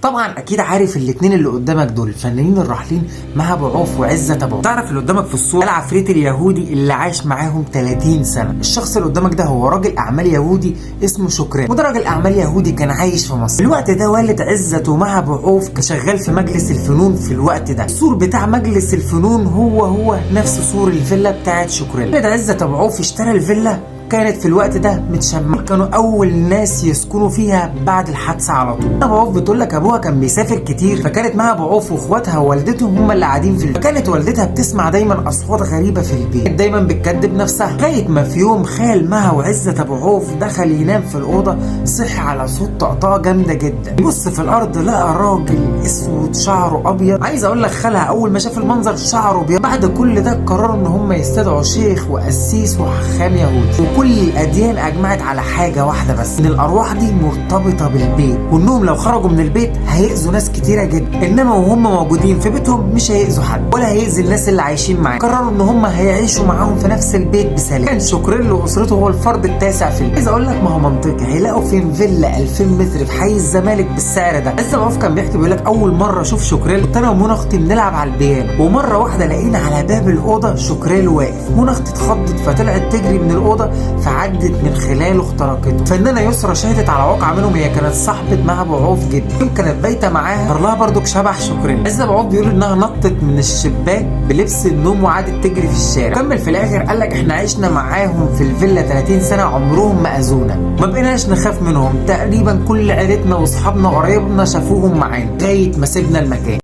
طبعا اكيد عارف الاتنين اللي قدامك دول الفنانين الراحلين مها ابو عوف وعزت ابو عوف. تعرف اللي قدامك في الصوره العفريت اليهودي اللي عاش معاهم 30 سنه. الشخص اللي قدامك ده هو راجل اعمال يهودي اسمه شكران، وده راجل اعمال يهودي كان عايش في مصر. الوقت ده والد عزت ومها ابو عوف كان شغال في مجلس الفنون في الوقت ده. السور بتاع مجلس الفنون هو نفس سور الفيلا بتاعت شكران. والد عزت ابو عوف اشترى الفيلا، كانت في الوقت ده متشمعة، كانوا اول ناس يسكنوا فيها بعد الحادثه على طول. ابو عوف بتقول لك ابوها كان بيسافر كتير، فكانت مها ابو عوف واخواتها ووالدتهم هم اللي قاعدين في البيت. فكانت والدتها بتسمع دايما اصوات غريبه في البيت، كانت دايما بتكدب نفسها، لغايه ما في يوم خال مها وعزت ابو عوف دخل ينام في الاوضه، صحي على صوت طقطقه جامده جدا. يبص في الارض لقى راجل اسود شعره ابيض. عايز اقول لك خالها اول ما شاف المنظر شعره ابيض. بعد كل ده قرروا ان هم يستدعوا شيخ وقسيس وحخام يهودي، كل الاديان اجمعت على حاجه واحده بس، ان الارواح دي مرتبطه بالبيت، وانهم لو خرجوا من البيت هيأذوا ناس كتيره جدا، انما وهم موجودين في بيتهم مش هيأذوا حد ولا هيأذي الناس اللي عايشين معاه. قرروا ان هم هيعيشوا معاهم في نفس البيت بسلام. كان شكران واسرته هو الفرد التاسع في البيت. عايز اقول لك ما هو منطقي، هيلاقوا فين فيلا 2000 متر في حي الزمالك بالسعر ده. عز عوف كان بيحكي بيقول لك اول مره اشوف شكران كنت انا ومنى اختي بنلعب على البيانو، ومره واحده لقينا على باب الاوضه شكران واقف. منى اختي اتخضت فطلعت تجري من الاوضه، فعدت من خلاله اخترقته. فنانه يسرا شهدت على واقع منهم، هي كانت صاحبه مها ابو عوف جدا، يوم كانت بايته معاها، صار لها برضك شبح شكران. عز ابو عوف بيقول انها نطت من الشباك بلبس النوم وقعدت تجري في الشارع. كمل في الاخر قال لك احنا عشنا معاهم في الفيلا 30 سنه عمرهم ما اذونا، ما بقيناش نخاف منهم، تقريبا كل عيلتنا واصحابنا وقرايبنا شافوهم معانا لغايه ما سيبنا المكان.